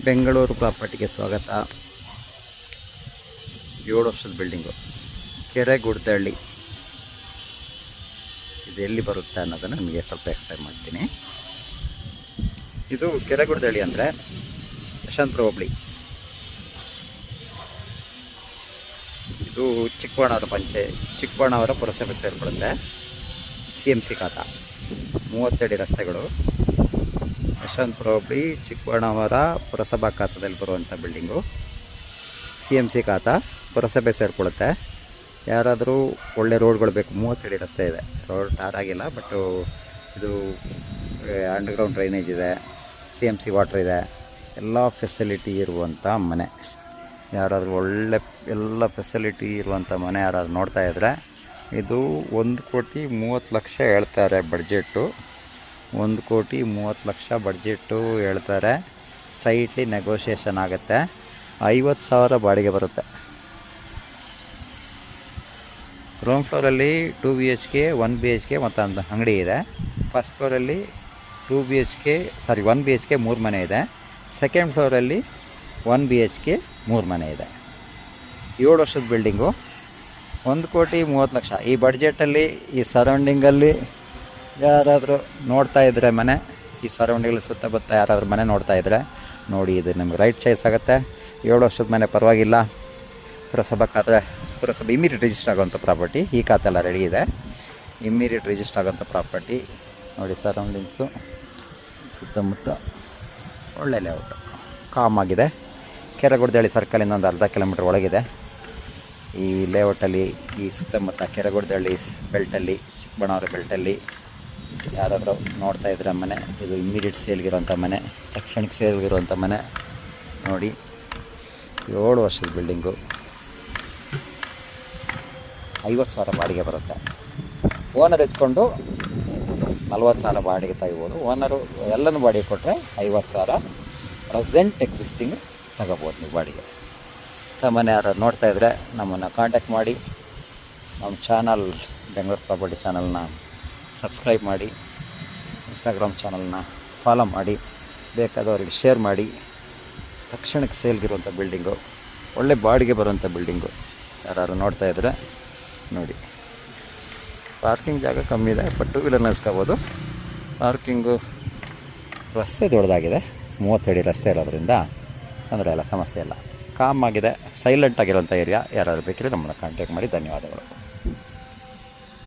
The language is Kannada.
ಬೆಂಗಳೂರು ಪ್ರಾಪರ್ಟಿಗೆ ಸ್ವಾಗತ. 7 ವರ್ಷದ ಬಿಲ್ಡಿಂಗು, ಕೆರೆಗುಡ್ದಹಳ್ಳಿ. ಇದು ಎಲ್ಲಿ ಬರುತ್ತೆ ಅನ್ನೋದನ್ನು ನಿಮಗೆ ಸ್ವಲ್ಪ ಎಕ್ಸ್ಪ್ಲೈನ್ ಮಾಡ್ತೀನಿ. ಇದು ಕೆರೆಗುಡ್ದಹಳ್ಳಿ ಅಂದರೆ ಯಶವಂತಪುರ ಹೋಬಳಿ. ಇದು ಚಿಕ್ಕಬಳ್ಳಾಪುರ ಪುರಸಭೆ ಸೇರಿಕೊಳ್ಳುತ್ತೆ. CMC ಖಾತಾ 30 ಅಡಿ ರಸ್ತೆಗಳು. ಯಶವಂತಪುರ ಹೋಬಳಿ ಚಿಕ್ಕಬಳ್ಳಾಪುರ ಪುರಸಭಾ ಖಾತಾದಲ್ಲಿ ಬರುವಂಥ ಬಿಲ್ಡಿಂಗು. CMC ಖಾತಾ ಪುರಸಭೆ ಸೇರಿಕೊಳ್ಳುತ್ತೆ. ಯಾರಾದರೂ ಒಳ್ಳೆ ರೋಡ್ಗಳು ಬೇಕು. 30 ಅಡಿ ರಸ್ತೆ ಇದೆ. ರೋಡ್ ಟಾರ್ ಆಗಿಲ್ಲ, ಬಟ್ಟು ಇದು ಅಂಡರ್ಗ್ರೌಂಡ್ ಡ್ರೈನೇಜ್ ಇದೆ, CMC ವಾಟ್ರ್ ಇದೆ, ಎಲ್ಲ ಫೆಸಿಲಿಟಿ ಇರುವಂಥ ಮನೆ. ಯಾರಾದರೂ ಒಳ್ಳೆ ಎಲ್ಲ ಫೆಸಿಲಿಟಿ ಇರುವಂಥ ಮನೆ ಯಾರಾದರೂ ನೋಡ್ತಾ ಇದ್ದರೆ, ಇದು 1,30,00,000 ಹೇಳ್ತಾರೆ ಬಡ್ಜೆಟ್ಟು. 1,30,00,000 ಬಡ್ಜೆಟ್ಟು ಹೇಳ್ತಾರೆ. ಸ್ಲೈಟ್ಲಿ ನೆಗೋಷಿಯೇಷನ್ ಆಗುತ್ತೆ. 50,000 ಬಾಡಿಗೆ ಬರುತ್ತೆ. ಗ್ರೌಂಡ್ ಫ್ಲೋರಲ್ಲಿ 2 BHK 1 BHK ಮತ್ತು ಒಂದು ಅಂಗಡಿ ಇದೆ. ಫಸ್ಟ್ ಫ್ಲೋರಲ್ಲಿ 1 BHK 3 ಮನೆ ಇದೆ. ಸೆಕೆಂಡ್ ಫ್ಲೋರಲ್ಲಿ 1 BHK 3 ಮನೆ ಇದೆ. 7 ವರ್ಷದ ಬಿಲ್ಡಿಂಗು, 1,30,00,000. ಈ ಬಡ್ಜೆಟಲ್ಲಿ ಈ ಸರೌಂಡಿಂಗಲ್ಲಿ ಯಾರಾದರೂ ನೋಡ್ತಾ ಇದ್ದರೆ ಮನೆ, ಈ ಸರೌಂಡಿಂಗಲ್ಲಿ ಸುತ್ತಮುತ್ತ ಯಾರಾದರೂ ಮನೆ ನೋಡ್ತಾ ಇದ್ದರೆ ನೋಡಿ, ಇದು ನಿಮ್ಗೆ ರೈಟ್ ಚಾಯ್ಸ್ ಆಗುತ್ತೆ. 7 ವರ್ಷದ ಮನೆ ಪರವಾಗಿಲ್ಲ. ಪುರಸಭೆ ಇಮಿಡಿಯೇಟ್ ರಿಜಿಸ್ಟರ್ ಆಗೋಂಥ ಪ್ರಾಪರ್ಟಿ. ಈ ಖಾತೆ ಎಲ್ಲ ರೆಡಿ ಇದೆ. ಇಮ್ಮಿಡಿಯೇಟ್ ರಿಜಿಸ್ಟರ್ ಆಗೋಂಥ ಪ್ರಾಪರ್ಟಿ ನೋಡಿ. ಸರೌಂಡಿಂಗ್ಸು ಸುತ್ತಮುತ್ತ ಒಳ್ಳೆ ಲೇಔಟ್, ಕಾಮ್ ಆಗಿದೆ. ಕೆರೆಗುಡ್ದಹಳ್ಳಿ ಸರ್ಕಲಿಂದ ಒಂದು ಅರ್ಧ ಕಿಲೋಮೀಟ್ರ್ ಒಳಗಿದೆ. ಈ ಲೇಔಟಲ್ಲಿ ಈ ಸುತ್ತಮುತ್ತ ಕೆರೆಗುಡ್ದಹಳ್ಳಿ ಬೆಲ್ಟಲ್ಲಿ, ಚಿಕ್ಕಬಳ್ಳಾಪುರ ಬೆಲ್ಟಲ್ಲಿ ಯಾರಾದರೂ ನೋಡ್ತಾ ಇದ್ರೆ ಮನೆ, ಇದು ಇಮ್ಮಿಡಿಯೇಟ್ ಸೇಲ್ಗಿರೋಂಥ ಮನೆ, ತಕ್ಷಣಕ್ಕೆ ಸೇಲ್ಗಿರುವಂಥ ಮನೆ ನೋಡಿ. 7 ವರ್ಷದ ಬಿಲ್ಡಿಂಗು, 50,000 ಬಾಡಿಗೆ ಬರುತ್ತೆ. ಓನರ್ ಎತ್ಕೊಂಡು 40,000 ಬಾಡಿಗೆ ತೆಗಿಬೋದು. ಓನರು ಎಲ್ಲನೂ ಬಾಡಿಗೆ ಕೊಟ್ಟರೆ 50,000 ಪ್ರೆಸೆಂಟ್ ಎಕ್ಸಿಸ್ಟಿಂಗ್ ತಗೋಬೋದು ನೀವು ಬಾಡಿಗೆ. ಮನೆ ಯಾರು ನೋಡ್ತಾ ಇದ್ದರೆ ನಮ್ಮನ್ನು ಕಾಂಟ್ಯಾಕ್ಟ್ ಮಾಡಿ. ನಮ್ಮ ಚಾನಲ್ ಬೆಂಗಳೂರು ಪ್ರಾಪರ್ಟಿ ಚಾನಲ್ನ ಸಬ್ಸ್ಕ್ರೈಬ್ ಮಾಡಿ, ಇನ್ಸ್ಟಾಗ್ರಾಮ್ ಚಾನಲ್ನ ಫಾಲೋ ಮಾಡಿ, ಬೇಕಾದವರಿಗೆ ಶೇರ್ ಮಾಡಿ. ತಕ್ಷಣಕ್ಕೆ ಸೇಲ್ಗಿರುವಂಥ ಬಿಲ್ಡಿಂಗು, ಒಳ್ಳೆ ಬಾಡಿಗೆ ಬರುವಂಥ ಬಿಲ್ಡಿಂಗು. ಯಾರು ನೋಡ್ತಾ ಇದ್ದರೆ ನೋಡಿ. ಪಾರ್ಕಿಂಗ್ ಜಾಗ ಕಮ್ಮಿ ಇದೆ, ಬಟ್ 2 ವೀಲರ್ ನಿಲ್ಸ್ಕೋಬೋದು. ಪಾರ್ಕಿಂಗು ರಸ್ತೆ ದೊಡ್ಡದಾಗಿದೆ, 30 ಅಡಿ ರಸ್ತೆ ಇರೋದ್ರಿಂದ ತೊಂದರೆ ಇಲ್ಲ, ಸಮಸ್ಯೆ ಇಲ್ಲ. ಕಾಮ್ ಆಗಿದೆ, ಸೈಲೆಂಟ್ ಆಗಿರೋಂಥ ಏರಿಯಾ. ಯಾರಾದರೂ ಬೇಕಿದ್ರೆ ನಮ್ಮನ್ನು ಕಾಂಟ್ಯಾಕ್ಟ್ ಮಾಡಿ. ಧನ್ಯವಾದಗಳು.